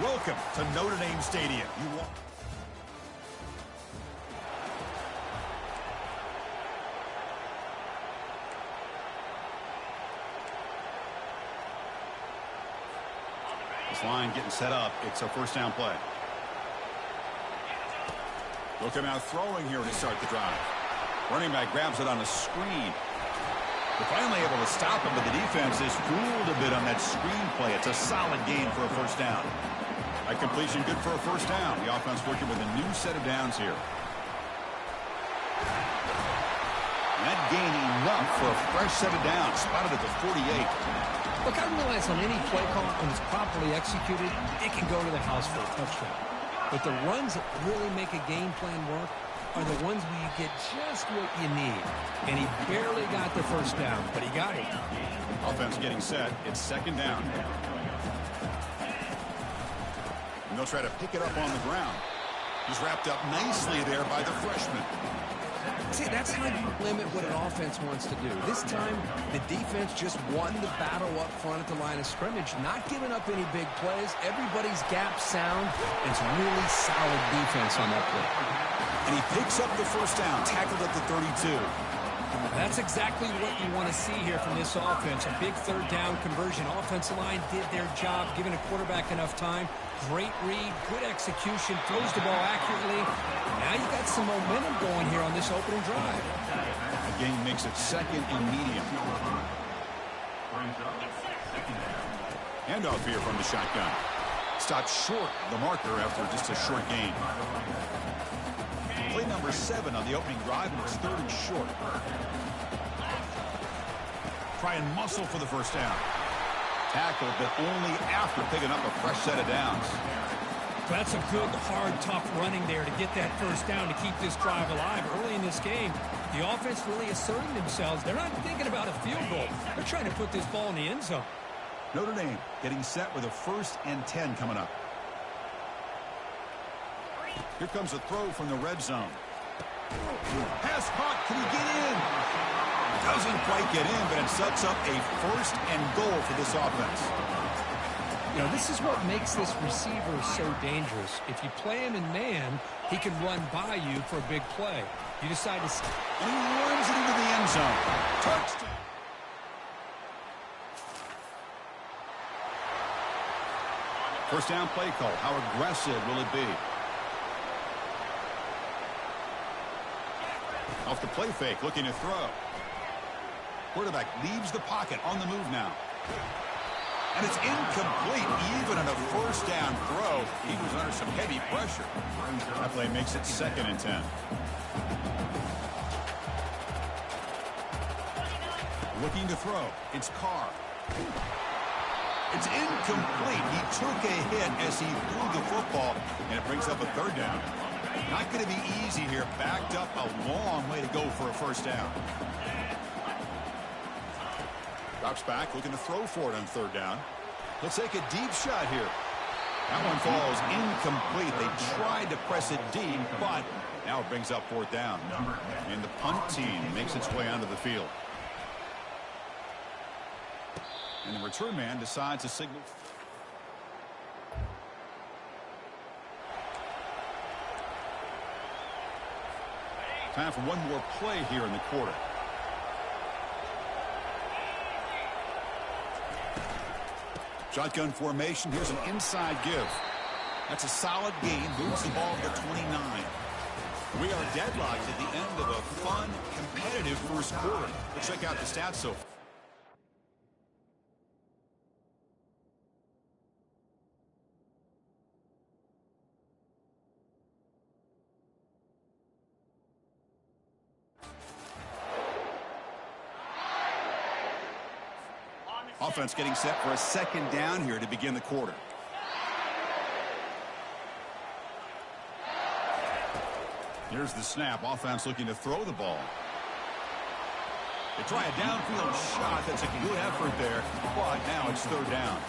Welcome to Notre Dame Stadium. This line getting set up. It's a first down play. Look him out throwing here to start the drive. Running back grabs it on a screen. They're finally able to stop him, but the defense is fooled a bit on that screen play. It's a solid gain for a first down. That completion good for a first down. The offense working with a new set of downs here. That gain enough for a fresh set of downs. Spotted at the 48. Look, I realize on any play call, when it's properly executed, it can go to the house for a touchdown. But the runs that really make a game plan work are the ones where you get just what you need. And he barely got the first down, but he got it. Offense getting set. It's second down. And they'll try to pick it up on the ground. He's wrapped up nicely there by the freshman. See, that's how you limit what an offense wants to do. This time, the defense just won the battle up front at the line of scrimmage, not giving up any big plays. Everybody's gap sound. It's really solid defense on that play. And he picks up the first down, tackled at the 32. That's exactly what you want to see here from this offense. A big third down conversion. Offensive line did their job, giving a quarterback enough time. Great read, good execution, throws the ball accurately. Now you got some momentum going here on this opening drive. The game makes it second and medium. Handoff here from the shotgun. Stopped short of the marker after just a short gain. Play number 7 on the opening drive, and it's third and short. Try and muscle for the first down. Tackled, but only after picking up a fresh set of downs. That's a good, hard, tough running there to get that first down to keep this drive alive early in this game. The offense really asserting themselves. They're not thinking about a field goal. They're trying to put this ball in the end zone. Notre Dame getting set with a 1st and 10 coming up. Here comes a throw from the red zone. Pass caught. Can he get in? Doesn't quite get in, but it sets up a 1st and goal for this offense. You know, this is what makes this receiver so dangerous. If you play him in man, he can run by you for a big play. You decide to... And he runs it into the end zone. Touchdown. First down play call. How aggressive will it be? Off the play fake, looking to throw. Quarterback leaves the pocket, on the move now. And it's incomplete, even on a first down throw. He was under some heavy pressure. That play makes it 2nd and 10. Looking to throw. It's Carr. It's incomplete. He took a hit as he threw the football, and it brings up a 3rd down. Not going to be easy here. Backed up a long way to go for a first down. Drops back, looking to throw for it on 3rd down. Let's take a deep shot here. That one falls incomplete. They tried to press it deep, but now it brings up 4th down. And the punt team makes its way onto the field. And the return man decides to signal. Time for one more play here in the quarter. Shotgun formation. Here's an inside give. That's a solid gain. Moves the ball to 29. We are deadlocked at the end of a fun, competitive first quarter. Let's check out the stats so far. Offense getting set for a 2nd down here to begin the quarter. Here's the snap. Offense looking to throw the ball. They try a downfield shot. That's a good effort there, but now it's 3rd down.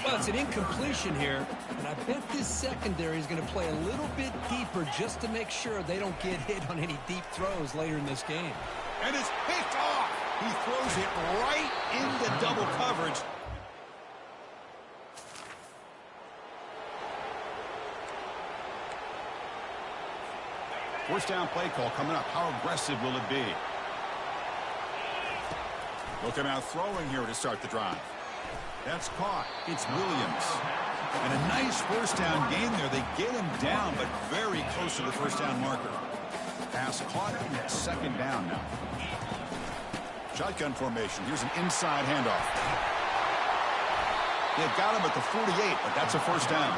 Well, it's an incompletion here, and I bet this secondary is going to play a little bit deeper just to make sure they don't get hit on any deep throws later in this game. And it's picked off. He throws it right into double coverage. First down play call coming up. How aggressive will it be? They'll come out throwing here to start the drive. That's caught. It's Williams. And a nice first down game there. They get him down, but very close to the first down marker. Pass caught. Second down now. Shotgun formation. Here's an inside handoff. They got him at the 48, but that's a first down.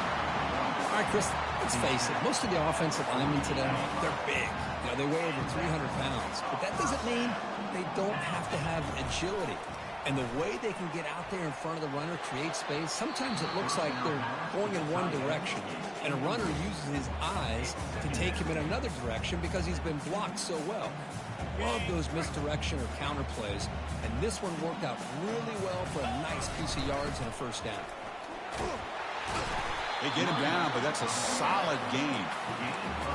All right, Chris, let's face it. Most of the offensive linemen today, they're big. You know, they weigh over 300 pounds. But that doesn't mean they don't have to have agility. And the way they can get out there in front of the runner, create space, sometimes it looks like they're going in one direction. And a runner uses his eyes to take him in another direction because he's been blocked so well. Love those misdirection or counter plays. And this one worked out really well for a nice piece of yards and a first down. They get him down, but that's a solid gain.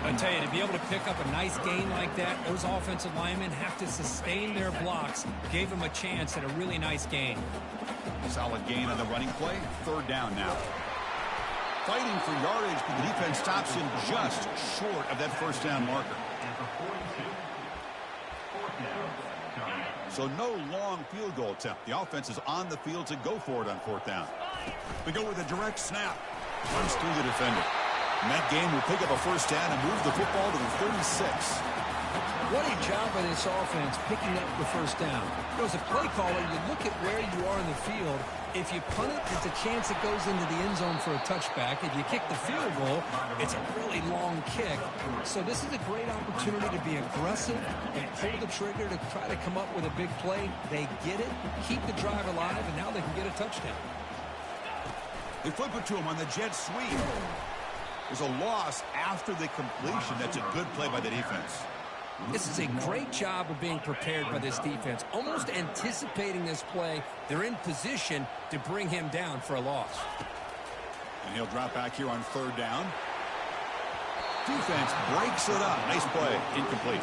I tell you, to be able to pick up a nice gain like that, those offensive linemen have to sustain their blocks. Gave them a chance at a really nice gain. Solid gain on the running play. Third down now. Fighting for yardage, but the defense stops him just short of that first down marker. So no long field goal attempt. The offense is on the field to go for it on fourth down. We go with a direct snap. Runs through the defender. And that game will pick up a first down and move the football to the 36. What a job by this offense picking up the first down. You know, as a play caller, you look at where you are in the field. If you punt it, it's a chance it goes into the end zone for a touchback. If you kick the field goal, it's a really long kick. So this is a great opportunity to be aggressive and pull the trigger to try to come up with a big play. They get it, keep the drive alive, and now they can get a touchdown. They flip it to him on the jet sweep. There's a loss after the completion. That's a good play by the defense. This is a great job of being prepared by this defense. Almost anticipating this play. They're in position to bring him down for a loss. And he'll drop back here on third down. Defense breaks it up. Nice play. Incomplete.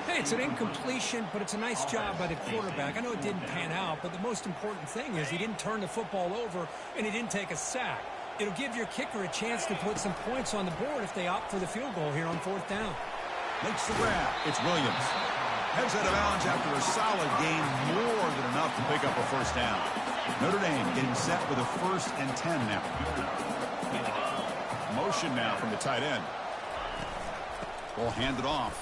Hey, it's an incompletion, but it's a nice job by the quarterback. I know it didn't pan out, but the most important thing is he didn't turn the football over and he didn't take a sack. It'll give your kicker a chance to put some points on the board if they opt for the field goal here on fourth down. Makes the grab. It's Williams. Heads out of bounds after a solid gain, more than enough to pick up a first down. Notre Dame getting set for the 1st and 10 now. Motion now from the tight end. Ball handed off.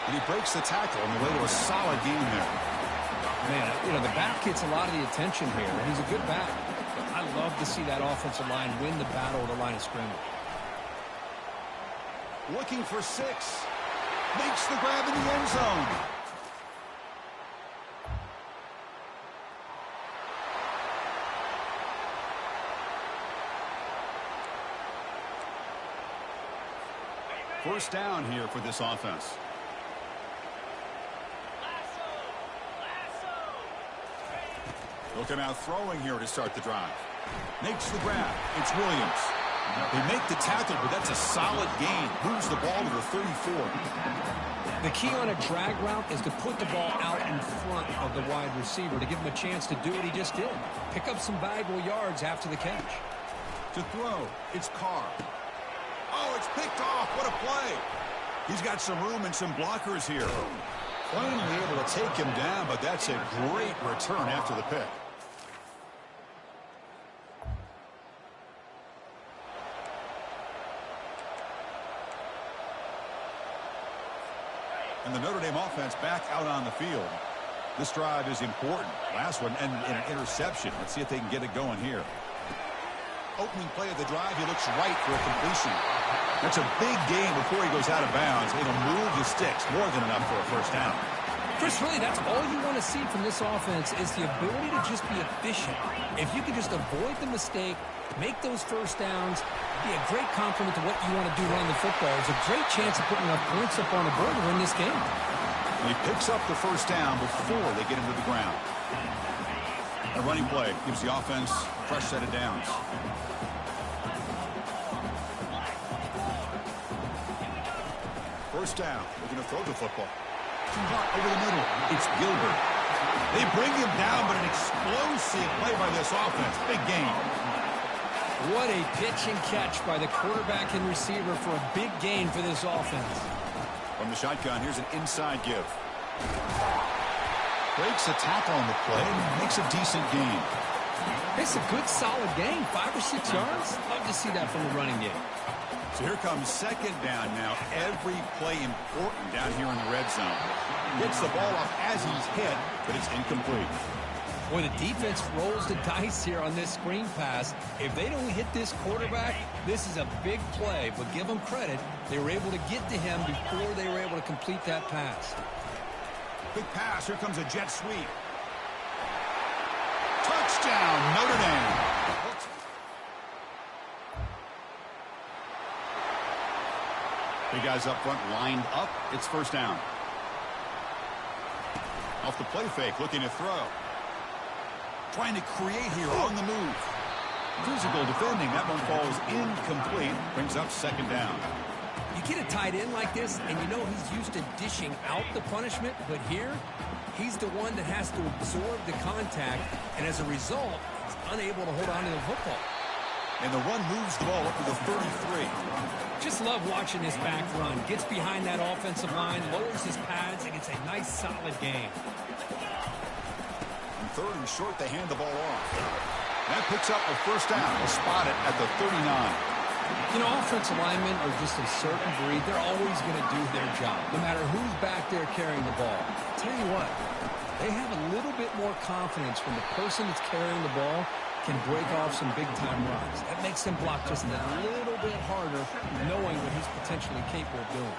And he breaks the tackle on the way to a solid gain there. Man, you know, the back gets a lot of the attention here. He's a good back. I love to see that offensive line win the battle at the line of scrimmage. Looking for 6. Makes the grab in the end zone. First down here for this offense. They'll come out throwing here to start the drive. Makes the grab. It's Williams. They make the tackle, but that's a solid gain. Moves the ball to the 34. The key on a drag route is to put the ball out in front of the wide receiver to give him a chance to do what he just did. Pick up some valuable yards after the catch. To throw, it's Carr. Oh, it's picked off. What a play. He's got some room and some blockers here. Finally able to take him down, but that's a great return after the pick. And the Notre Dame offense back out on the field. This drive is important. Last one and an interception. Let's see if they can get it going here. Opening play of the drive, he looks right for a completion. That's a big gain before he goes out of bounds. It'll move the sticks, more than enough for a first down. Chris, really, that's all you want to see from this offense is the ability to just be efficient. If you can just avoid the mistake, make those first downs, be a great compliment to what you want to do running the football. It's a great chance of putting enough points up on the board to win this game. And he picks up the first down before they get him to the ground. A running play gives the offense a fresh set of downs. First down. They're going to throw the football. Too hot over the middle. It's Gilbert. They bring him down, but an explosive play by this offense. Big gain. What a pitch and catch by the quarterback and receiver for a big gain for this offense. From the shotgun, here's an inside give. Breaks a tackle on the play and makes a decent gain. It's a good, solid gain. 5 or 6 yards. Love to see that from the running game. So here comes second down now. Every play important down here in the red zone. Gets the ball off as he's hit, but it's incomplete. Boy, the defense rolls the dice here on this screen pass. If they don't hit this quarterback, this is a big play. But give them credit. They were able to get to him before they were able to complete that pass. Big pass. Here comes a jet sweep. Touchdown, Notre Dame. Big guys up front lined up. It's first down. Off the play fake, looking to throw. Trying to create here on the move. Physical defending. That one falls incomplete. Brings up second down. You get a tight end like this, and you know he's used to dishing out the punishment, but here, he's the one that has to absorb the contact, and as a result, he's unable to hold on to the football. And the run moves the ball up to the 33. Just love watching this back run. Gets behind that offensive line, lowers his pads, and gets a nice, solid gain. On third and short, they hand the ball off. That picks up a first down. They'll spot it at the 39. You know, offensive linemen are just a certain breed. They're always going to do their job, no matter who's back there carrying the ball. I'll tell you what, they have a little bit more confidence when the person that's carrying the ball can break off some big-time runs. That makes them block just a little bit harder, knowing what he's potentially capable of doing.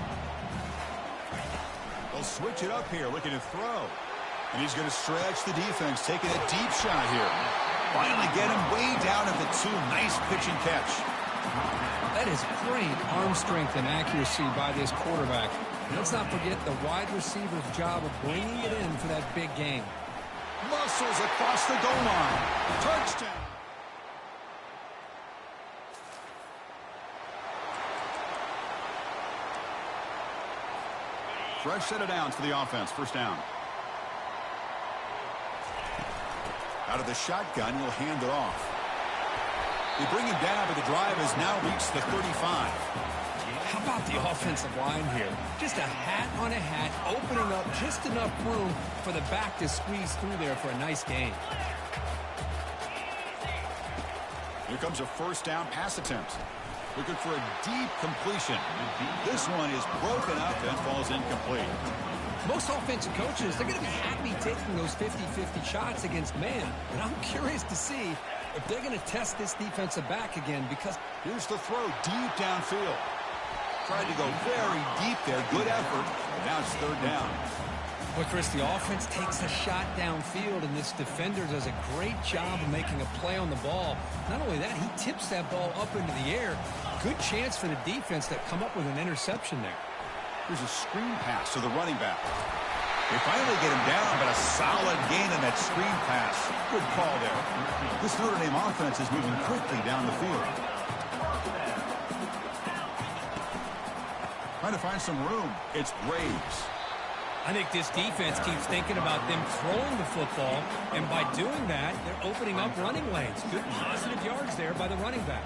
They'll switch it up here, looking to throw. And he's going to stretch the defense, taking a deep shot here. Finally get him way down at the 2. Nice pitch and catch. That is great arm strength and accuracy by this quarterback. Let's not forget the wide receiver's job of bringing it in for that big game. Muscles across the goal line. Touchdown. Fresh set of downs for the offense. First down. Out of the shotgun, he'll hand it off. They bring him down, but the drive has now reached the 35. How about the offensive line here? Just a hat on a hat, opening up just enough room for the back to squeeze through there for a nice gain. Here comes a first down pass attempt. Looking for a deep completion. This one is broken up and falls incomplete. Most offensive coaches, they're going to be happy taking those 50-50 shots against man. But I'm curious to see if they're going to test this defensive back again because... Here's the throw deep downfield. Tried to go very deep there. Good effort. Now it's third down. Well, Chris, the offense takes a shot downfield, and this defender does a great job of making a play on the ball. Not only that, he tips that ball up into the air. Good chance for the defense to come up with an interception there. Here's a screen pass to the running back. They finally get him down, but a solid gain on that screen pass. Good call there. This Notre Dame offense is moving quickly down the field. Trying to find some room. It's Braves. I think this defense keeps thinking about them throwing the football, and by doing that, they're opening up running lanes. Good positive yards there by the running back.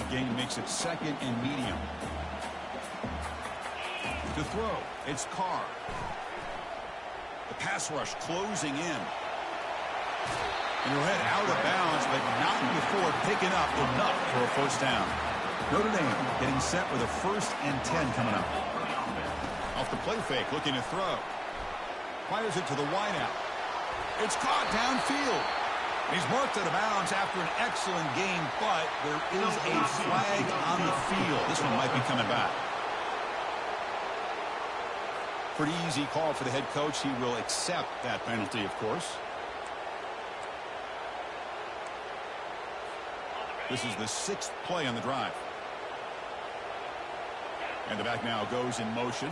Again, makes it second and medium. To throw, it's Carr. The pass rush closing in. And he'll head out of bounds, but not before picking up enough for a first down. Notre Dame getting set with a 1st and 10 coming up. Off the play fake, looking to throw. Fires it to the wideout. It's caught downfield. He's marked out of bounds after an excellent game, but there is a flag on the field. This one might be coming back. Pretty easy call for the head coach. He will accept that penalty, of course. This is the 6th play on the drive. And the back now goes in motion.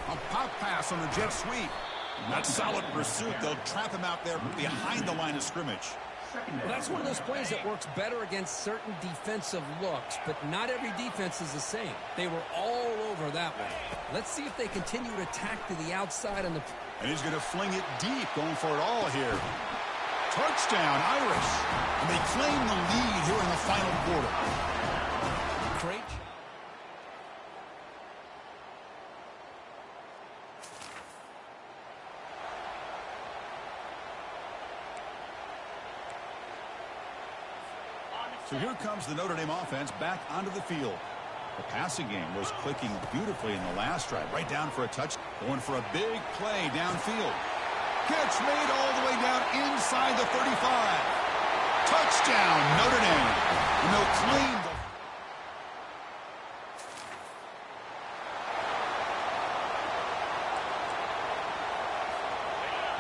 A pop pass on the jet sweep. That solid pursuit. They'll trap him out there behind the line of scrimmage. Well, that's one of those plays that works better against certain defensive looks, but not every defense is the same. They were all over that one. Let's see if they continue to attack to the outside on the... And he's going to fling it deep, going for it all here. Touchdown, Irish. And they claim the lead here in the final quarter. Great. So here comes the Notre Dame offense back onto the field. The passing game was clicking beautifully in the last drive. Right down for a touch. Going for a big play downfield. Catch made all the way down inside the 35. Touchdown, Notre Dame. And they'll claim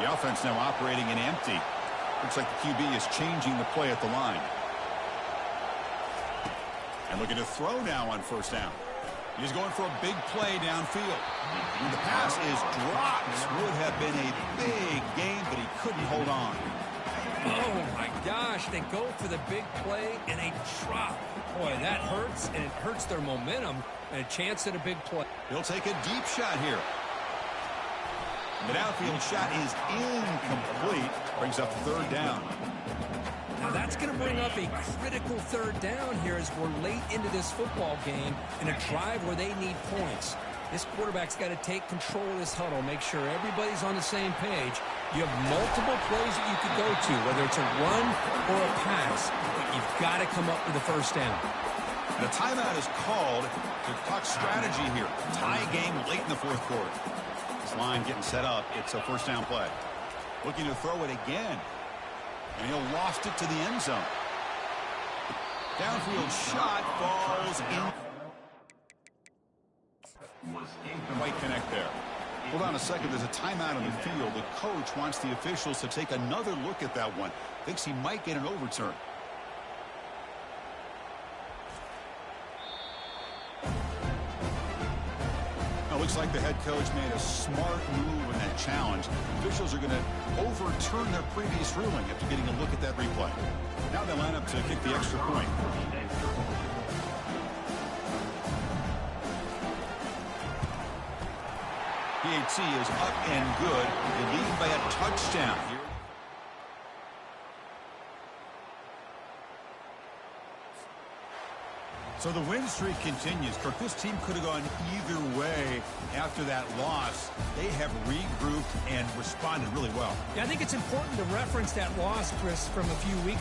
the offense now operating in empty. Looks like the QB is changing the play at the line. And looking to throw now on first down. He's going for a big play downfield. And the pass is dropped. Would have been a big game, but he couldn't hold on. Oh, my gosh. They go for the big play, and they drop. Boy, that hurts, and it hurts their momentum, and a chance at a big play. He'll take a deep shot here. The downfield shot is incomplete. Brings up third down. Now that's going to bring up a critical third down here as we're late into this football game in a drive where they need points. This quarterback's got to take control of this huddle, make sure everybody's on the same page. You have multiple plays that you could go to, whether it's a run or a pass, but you've got to come up with a first down. And a timeout is called to talk strategy here. Tie game late in the fourth quarter. This line getting set up. It's a first down play. Looking to throw it again. And he'll loft it to the end zone. Downfield shot falls in. Quite connect there. Hold on a second. There's a timeout on the field. The coach wants the officials to take another look at that one. Thinks he might get an overturn. Looks like the head coach made a smart move in that challenge. Officials are going to overturn their previous ruling after getting a look at that replay. Now they line up to kick the extra point. PAT is up and good. They lead by a touchdown here. So the win streak continues. Kirk, this team could have gone either way after that loss. They have regrouped and responded really well. Yeah, I think it's important to reference that loss, Chris, from a few weeks